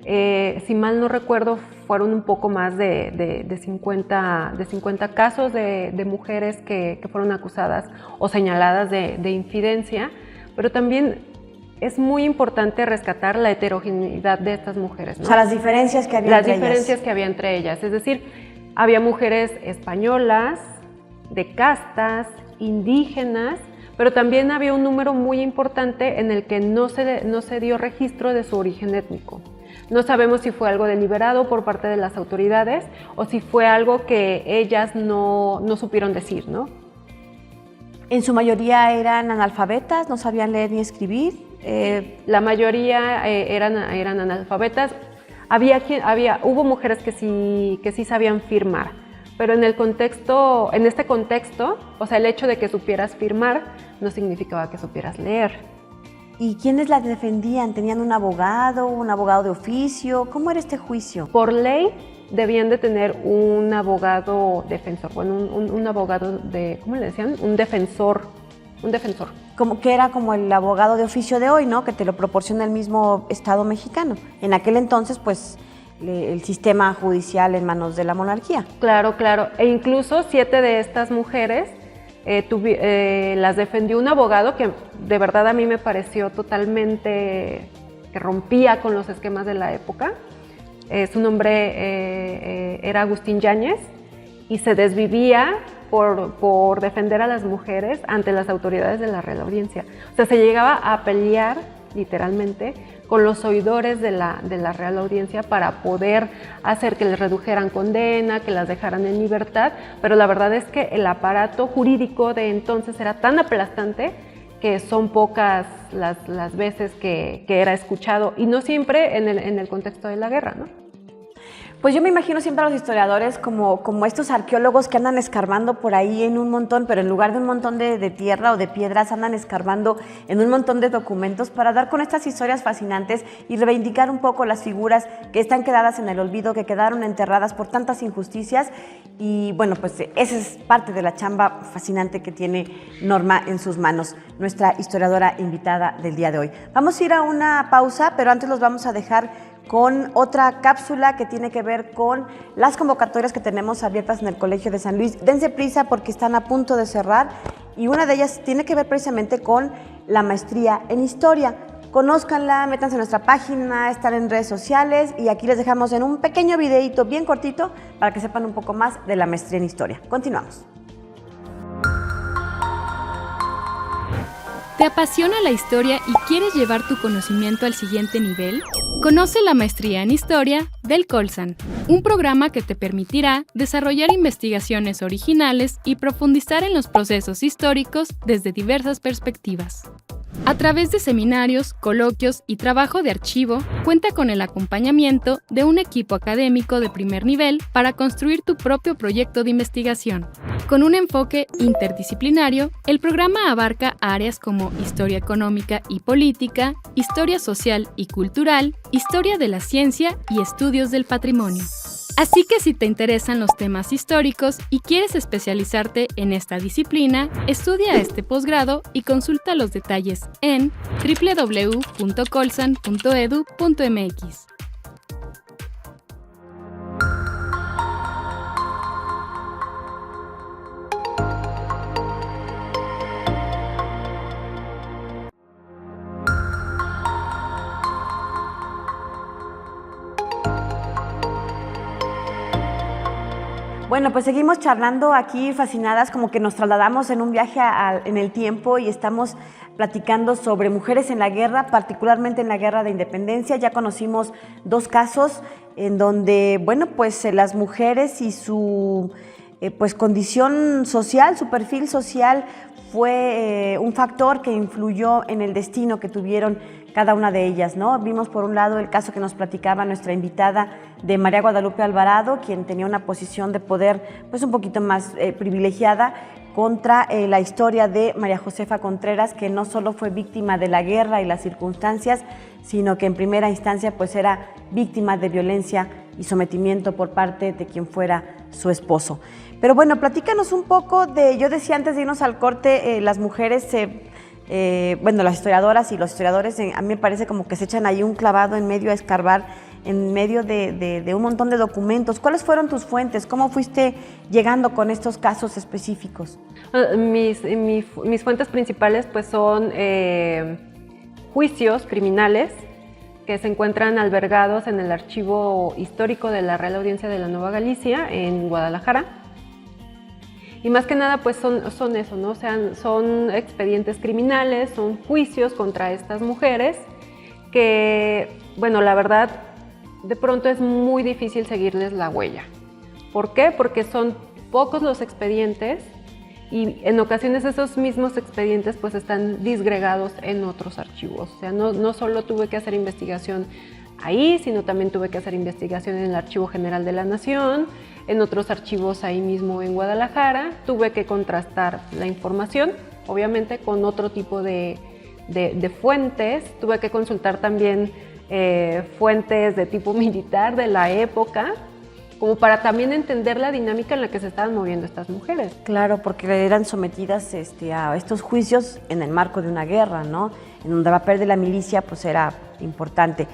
Si mal no recuerdo, fueron un poco más de 50 casos de mujeres que fueron acusadas o señaladas de infidencia, pero también es muy importante rescatar la heterogeneidad de estas mujeres, ¿no? O sea, las diferencias que había entre ellas. Es decir, había mujeres españolas, de castas, indígenas, pero también había un número muy importante en el que no se dio registro de su origen étnico. No sabemos si fue algo deliberado por parte de las autoridades o si fue algo que ellas no supieron decir, ¿no? En su mayoría eran analfabetas, no sabían leer ni escribir. La mayoría eran analfabetas. Hubo mujeres que sí sabían firmar, pero en este contexto, o sea, el hecho de que supieras firmar no significaba que supieras leer. ¿Y quiénes las defendían? ¿Tenían un abogado de oficio? ¿Cómo era este juicio? Por ley debían de tener un abogado defensor, bueno, un abogado ¿cómo le decían? Un defensor. Como que era como el abogado de oficio de hoy, ¿no? Que te lo proporciona el mismo Estado mexicano. En aquel entonces, pues, el sistema judicial en manos de la monarquía. Claro. E incluso 7 de estas mujeres las defendió un abogado que de verdad a mí me pareció totalmente que rompía con los esquemas de la época. Su nombre era Agustín Yáñez y se desvivía por defender a las mujeres ante las autoridades de la Real Audiencia. O sea, se llegaba a pelear literalmente con los oidores de la Real Audiencia para poder hacer que les redujeran condena, que las dejaran en libertad, pero la verdad es que el aparato jurídico de entonces era tan aplastante que son pocas las veces que era escuchado, y no siempre en el contexto de la guerra, ¿no? Pues yo me imagino siempre a los historiadores como estos arqueólogos que andan escarbando por ahí en un montón, pero en lugar de un montón de tierra o de piedras, andan escarbando en un montón de documentos para dar con estas historias fascinantes y reivindicar un poco las figuras que están quedadas en el olvido, que quedaron enterradas por tantas injusticias. Y bueno, pues esa es parte de la chamba fascinante que tiene Norma en sus manos, nuestra historiadora invitada del día de hoy. Vamos a ir a una pausa, pero antes los vamos a dejar con otra cápsula que tiene que ver con las convocatorias que tenemos abiertas en el Colegio de San Luis. Dense prisa porque están a punto de cerrar y una de ellas tiene que ver precisamente con la maestría en Historia. Conózcanla, métanse en nuestra página, están en redes sociales y aquí les dejamos en un pequeño videito bien cortito para que sepan un poco más de la maestría en Historia. Continuamos. ¿Te apasiona la historia y quieres llevar tu conocimiento al siguiente nivel? Conoce la maestría en Historia del Colsan, un programa que te permitirá desarrollar investigaciones originales y profundizar en los procesos históricos desde diversas perspectivas. A través de seminarios, coloquios y trabajo de archivo, cuenta con el acompañamiento de un equipo académico de primer nivel para construir tu propio proyecto de investigación. Con un enfoque interdisciplinario, el programa abarca áreas como historia económica y política, historia social y cultural, historia de la ciencia y estudios del patrimonio. Así que si te interesan los temas históricos y quieres especializarte en esta disciplina, estudia este posgrado y consulta los detalles en www.colsan.edu.mx. Bueno, pues seguimos charlando aquí fascinadas, como que nos trasladamos en un viaje en el tiempo y estamos platicando sobre mujeres en la guerra, particularmente en la Guerra de Independencia. Ya conocimos 2 casos en donde, bueno, pues las mujeres y su pues condición social, su perfil social fue un factor que influyó en el destino que tuvieron cada una de ellas, ¿no? Vimos por un lado el caso que nos platicaba nuestra invitada de María Guadalupe Alvarado, quien tenía una posición de poder pues un poquito más privilegiada, contra la historia de María Josefa Contreras, que no solo fue víctima de la guerra y las circunstancias, sino que en primera instancia pues era víctima de violencia y sometimiento por parte de quien fuera su esposo. Pero bueno, platícanos un poco de, yo decía antes de irnos al corte, las mujeres bueno, las historiadoras y los historiadores, a mí me parece como que se echan ahí un clavado en medio a escarbar, en medio de un montón de documentos. ¿Cuáles fueron tus fuentes? ¿Cómo fuiste llegando con estos casos específicos? Mis fuentes principales pues son juicios criminales que se encuentran albergados en el archivo histórico de la Real Audiencia de la Nueva Galicia en Guadalajara. Y más que nada, pues son eso, ¿no? O sea, son expedientes criminales, son juicios contra estas mujeres que, bueno, la verdad, de pronto es muy difícil seguirles la huella. ¿Por qué? Porque son pocos los expedientes y en ocasiones esos mismos expedientes pues están disgregados en otros archivos. O sea, no solo tuve que hacer investigación ahí, sino también tuve que hacer investigación en el Archivo General de la Nación, en otros archivos ahí mismo en Guadalajara. Tuve que contrastar la información, obviamente, con otro tipo de fuentes. Tuve que consultar también fuentes de tipo militar de la época, como para también entender la dinámica en la que se estaban moviendo estas mujeres. Claro, porque eran sometidas a estos juicios en el marco de una guerra, ¿no? En donde el papel de la milicia pues era importante.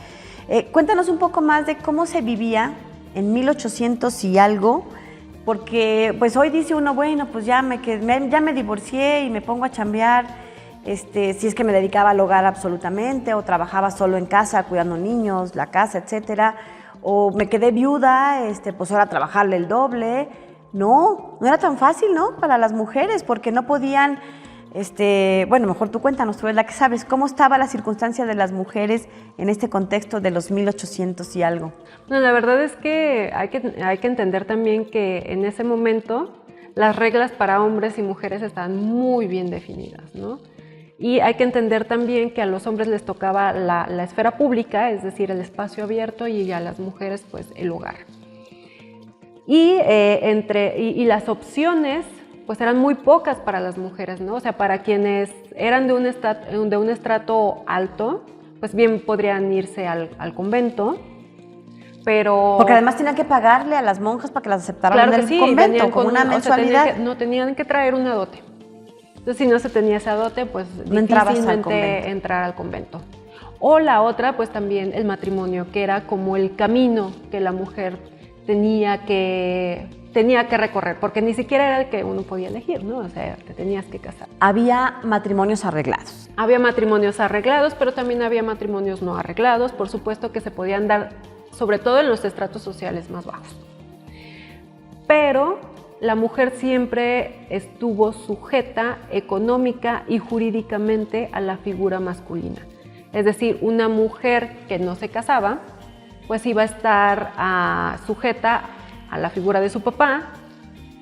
Cuéntanos un poco más de cómo se vivía en 1800 y algo, porque pues hoy dice uno, bueno, pues ya me divorcié y me pongo a chambear, si es que me dedicaba al hogar absolutamente, o trabajaba solo en casa cuidando niños, la casa, etcétera, o me quedé viuda, pues ahora trabajarle el doble. No era tan fácil, ¿no? Para las mujeres, porque no podían, bueno, mejor tú cuéntanos, tú eres la que sabes, ¿cómo estaba la circunstancia de las mujeres en este contexto de los 1800 y algo? Bueno, la verdad es que hay que entender también que en ese momento las reglas para hombres y mujeres estaban muy bien definidas, ¿no? Y hay que entender también que a los hombres les tocaba la esfera pública, es decir, el espacio abierto, y a las mujeres pues el hogar. Y las opciones pues eran muy pocas para las mujeres, ¿no? O sea, para quienes eran de un estrato alto, pues bien podrían irse al convento, pero... Porque además tenían que pagarle a las monjas para que las aceptaran en el convento, con una mensualidad. Tenían que traer una dote. Entonces, si no se tenía esa dote, pues no entrabas difícilmente entrar al convento. O la otra, pues también el matrimonio, que era como el camino que la mujer tenía que recorrer, porque ni siquiera era el que uno podía elegir, ¿no? O sea, te tenías que casar. Había matrimonios arreglados. Había matrimonios arreglados, pero también había matrimonios no arreglados, por supuesto que se podían dar, sobre todo en los estratos sociales más bajos. Pero la mujer siempre estuvo sujeta económica y jurídicamente a la figura masculina. Es decir, una mujer que no se casaba, pues iba a estar sujeta a la figura de su papá,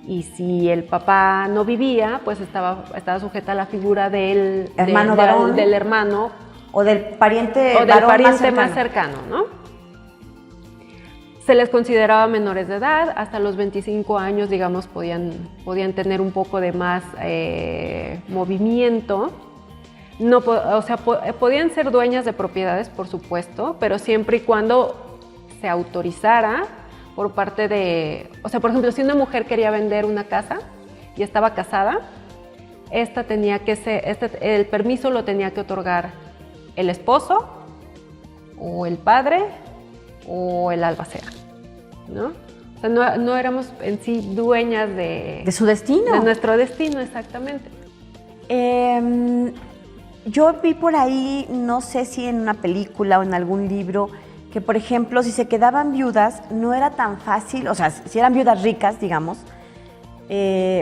y si el papá no vivía, pues estaba sujeta a la figura del hermano varón, del hermano o del pariente, más cercano, ¿no? Se les consideraba menores de edad, hasta los 25 años, digamos, podían tener un poco de más movimiento. No, o sea, podían ser dueñas de propiedades, por supuesto, pero siempre y cuando se autorizara por parte de... O sea, por ejemplo, si una mujer quería vender una casa y estaba casada, el permiso lo tenía que otorgar el esposo, o el padre, o el albacea, ¿no? O sea, no éramos en sí dueñas de su destino. De nuestro destino, exactamente. Yo vi por ahí, no sé si en una película o en algún libro, que por ejemplo, si se quedaban viudas, no era tan fácil, o sea, si eran viudas ricas, digamos,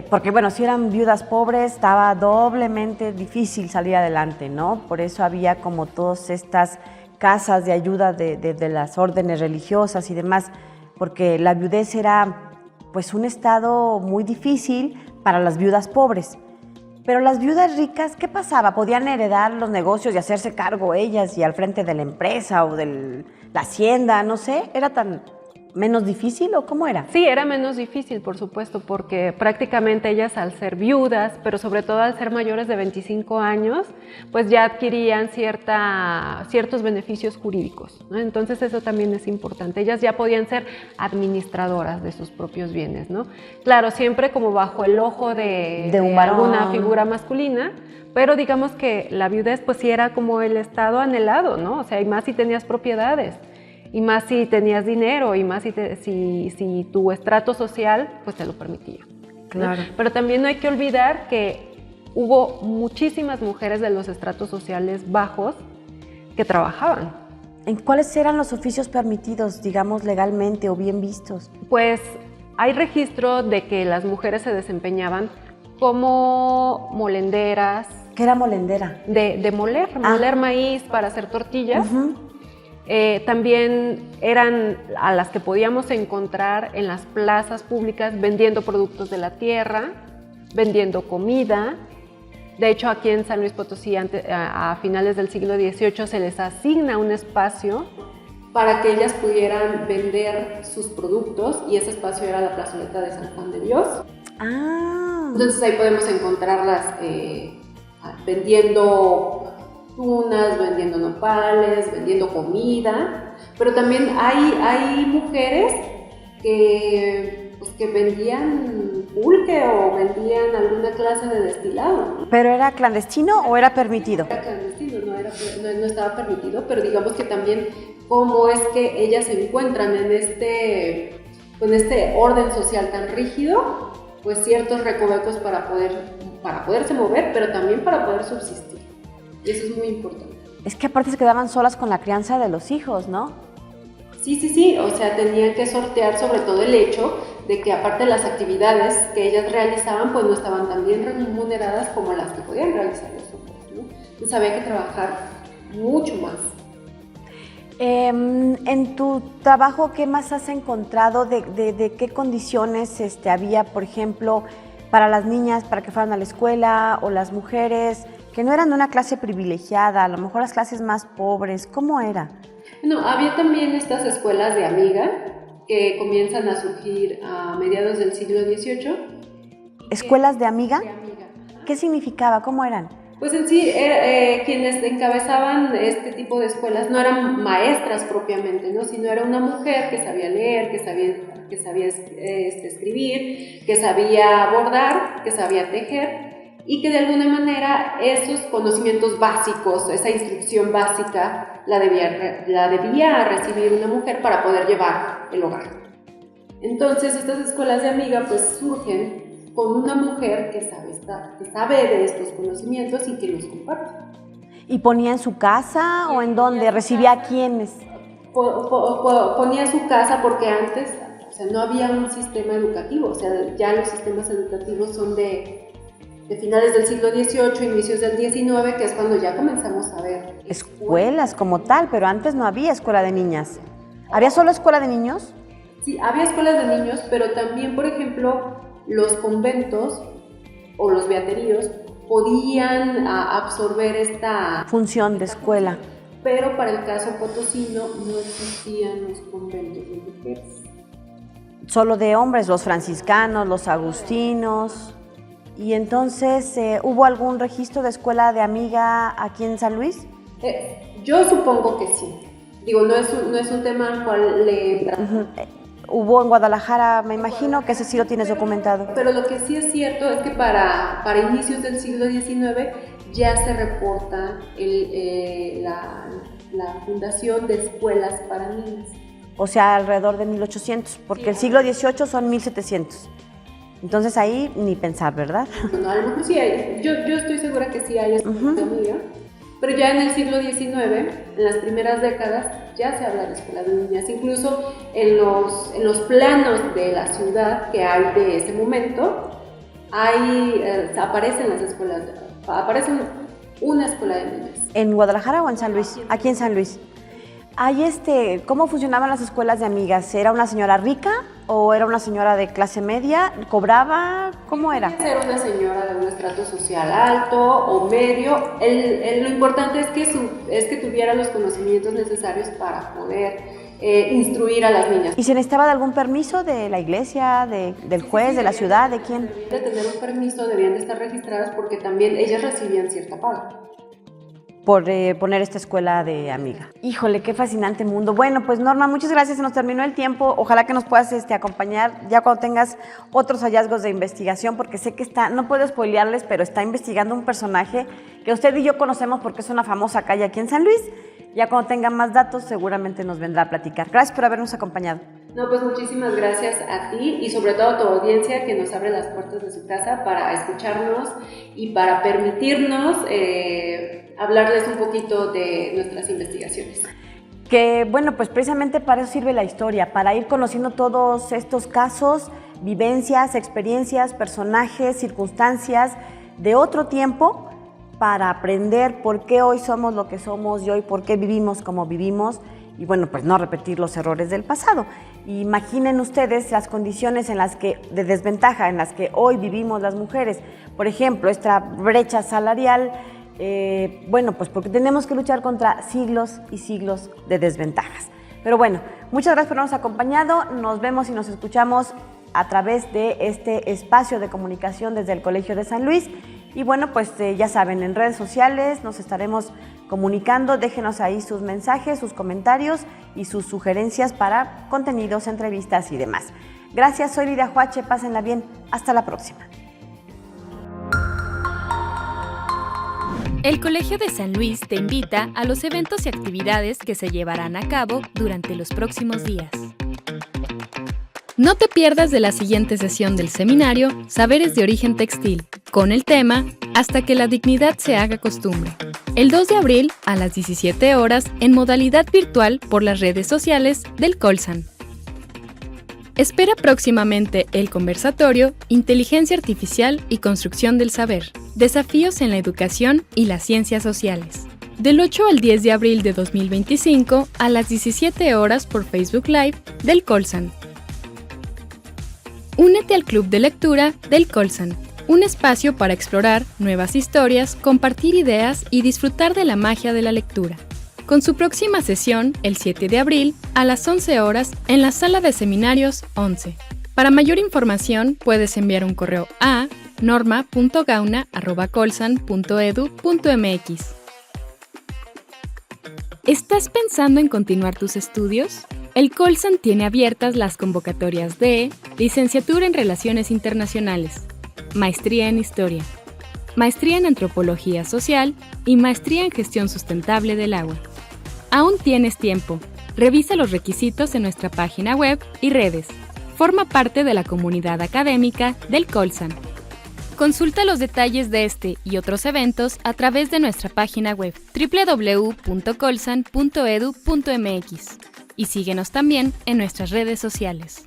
porque bueno, si eran viudas pobres, estaba doblemente difícil salir adelante, ¿no? Por eso había como todas estas casas de ayuda de las órdenes religiosas y demás, porque la viudez era pues un estado muy difícil para las viudas pobres. Pero las viudas ricas, ¿qué pasaba? ¿Podían heredar los negocios y hacerse cargo ellas y al frente de la empresa o de la hacienda? No sé, ¿era tan menos difícil o cómo era? Sí, era menos difícil, por supuesto, porque prácticamente ellas, al ser viudas, pero sobre todo al ser mayores de 25 años, pues ya adquirían ciertos beneficios jurídicos, ¿no? Entonces eso también es importante. Ellas ya podían ser administradoras de sus propios bienes, ¿no? Claro, siempre como bajo el ojo de alguna figura masculina, pero digamos que la viudez pues sí era como el estado anhelado, ¿no? O sea, y más si tenías propiedades, y más si tenías dinero, y más si tu estrato social pues te lo permitía, ¿no? Claro. Pero también no hay que olvidar que hubo muchísimas mujeres de los estratos sociales bajos que trabajaban. ¿En cuáles eran los oficios permitidos, digamos, legalmente o bien vistos? Pues hay registro de que las mujeres se desempeñaban como molenderas. ¿Qué era molendera? De moler maíz para hacer tortillas. También eran a las que podíamos encontrar en las plazas públicas vendiendo productos de la tierra, vendiendo comida. De hecho, aquí en San Luis Potosí, a finales del siglo XVIII, se les asigna un espacio para que ellas pudieran vender sus productos, y ese espacio era la plazoleta de San Juan de Dios. Entonces ahí podemos encontrarlas vendiendo tunas, vendiendo nopales, vendiendo comida, pero también hay mujeres que vendían pulque o vendían alguna clase de destilado. ¿Pero era clandestino o era permitido? Era clandestino, no estaba permitido, pero digamos que también cómo es que ellas se encuentran en este orden social tan rígido, pues ciertos recovecos para poderse mover, pero también para poder subsistir. Y eso es muy importante. Es que aparte se quedaban solas con la crianza de los hijos, ¿no? Sí, o sea, tenían que sortear sobre todo el hecho de que aparte de las actividades que ellas realizaban, pues no estaban tan bien remuneradas como las que podían realizar los hombres, ¿no? Entonces había que trabajar mucho más. En tu trabajo, ¿qué más has encontrado? ¿De qué condiciones había, por ejemplo, para las niñas, para que fueran a la escuela, o las mujeres que no eran de una clase privilegiada, a lo mejor las clases más pobres? ¿Cómo era? No, había también estas escuelas de amiga que comienzan a surgir a mediados del siglo XVIII. ¿Escuelas de amiga? De amiga. ¿Qué significaba? ¿Cómo eran? Pues en sí, quienes encabezaban este tipo de escuelas no eran maestras propiamente, ¿no? Sino era una mujer que sabía leer, que sabía escribir, que sabía bordar, que sabía tejer, y que de alguna manera esos conocimientos básicos, esa instrucción básica, la debía recibir una mujer para poder llevar el hogar. Entonces estas escuelas de amiga pues surgen con una mujer que sabe de estos conocimientos y que los comparte. ¿Y ponía en su casa o en dónde? ¿Recibía a quiénes? Ponía su casa porque antes, o sea, no había un sistema educativo, o sea, ya los sistemas educativos son de finales del siglo XVIII, inicios del XIX, que es cuando ya comenzamos a ver escuelas como tal, pero antes no había escuela de niñas. ¿Había solo escuela de niños? Sí, había escuelas de niños, pero también, por ejemplo, los conventos o los beateríos podían absorber esta función de escuela. Pero para el caso potosino no existían los conventos de mujeres. Solo de hombres, los franciscanos, los agustinos. Y entonces, ¿hubo algún registro de escuela de amiga aquí en San Luis? Yo supongo que sí. Digo, no es un tema al cual le... Hubo en Guadalajara, me imagino, que ese sí lo tienes documentado. Pero lo que sí es cierto es que para inicios del siglo XIX ya se reporta la fundación de escuelas para niñas. O sea, alrededor de 1800, porque el siglo XVIII son 1700. Entonces ahí ni pensar, ¿verdad? No, a lo mejor sí hay. Yo estoy segura que sí hay escuelas de amiga, pero ya en el siglo XIX, en las primeras décadas, ya se habla de escuelas de niñas. Incluso en los planos de la ciudad que hay de ese momento, aparecen las escuelas, aparecen una escuela de niñas. ¿En Guadalajara o en San Luis? Aquí en San Luis. ¿Cómo funcionaban las escuelas de amigas? ¿Era una señora rica o era una señora de clase media? ¿Cobraba? ¿Cómo era? Era una señora de un estrato social alto o medio. Lo importante es que tuviera los conocimientos necesarios para poder instruir a las niñas. ¿Y se necesitaba de algún permiso de la iglesia, del juez, de la ciudad, de quién? De tener un permiso, debían de estar registradas porque también ellas recibían cierta paga por poner esta escuela de amiga. Híjole, qué fascinante mundo. Bueno, pues Norma, muchas gracias, se nos terminó el tiempo. Ojalá que nos puedas acompañar ya cuando tengas otros hallazgos de investigación, porque sé que no puedo spoilearles, pero está investigando un personaje que usted y yo conocemos porque es una famosa calle aquí en San Luis. Ya cuando tenga más datos, seguramente nos vendrá a platicar. Gracias por habernos acompañado. No, pues muchísimas gracias a ti y sobre todo a tu audiencia que nos abre las puertas de su casa para escucharnos y para permitirnos hablarles un poquito de nuestras investigaciones. Que bueno, pues precisamente para eso sirve la historia, para ir conociendo todos estos casos, vivencias, experiencias, personajes, circunstancias de otro tiempo, para aprender por qué hoy somos lo que somos y hoy por qué vivimos como vivimos y bueno, pues no repetir los errores del pasado. Imaginen ustedes las condiciones de desventaja en las que hoy vivimos las mujeres. Por ejemplo, esta brecha salarial, bueno, pues porque tenemos que luchar contra siglos y siglos de desventajas. Pero bueno, muchas gracias por habernos acompañado. Nos vemos y nos escuchamos a través de este espacio de comunicación desde el Colegio de San Luis. Y bueno, pues ya saben, en redes sociales nos estaremos comunicando. Déjenos ahí sus mensajes, sus comentarios y sus sugerencias para contenidos, entrevistas y demás. Gracias, soy Lidia Huache, pásenla bien. Hasta la próxima. El Colegio de San Luis te invita a los eventos y actividades que se llevarán a cabo durante los próximos días. No te pierdas de la siguiente sesión del seminario Saberes de Origen Textil, con el tema Hasta que la dignidad se haga costumbre. El 2 de abril a las 17 horas en modalidad virtual por las redes sociales del Colsan. Espera próximamente el conversatorio Inteligencia Artificial y Construcción del Saber, Desafíos en la Educación y las Ciencias Sociales. Del 8 al 10 de abril de 2025 a las 17 horas por Facebook Live del Colsan. Únete al Club de Lectura del Colsan, un espacio para explorar nuevas historias, compartir ideas y disfrutar de la magia de la lectura. Con su próxima sesión, el 7 de abril, a las 11 horas, en la sala de seminarios 11. Para mayor información, puedes enviar un correo a norma.gauna@colsan.edu.mx. ¿Estás pensando en continuar tus estudios? El Colsan tiene abiertas las convocatorias de Licenciatura en Relaciones Internacionales, Maestría en Historia, maestría en Antropología Social y maestría en Gestión Sustentable del Agua. Aún tienes tiempo. Revisa los requisitos en nuestra página web y redes. Forma parte de la comunidad académica del Colsan. Consulta los detalles de este y otros eventos a través de nuestra página web www.colsan.edu.mx y síguenos también en nuestras redes sociales.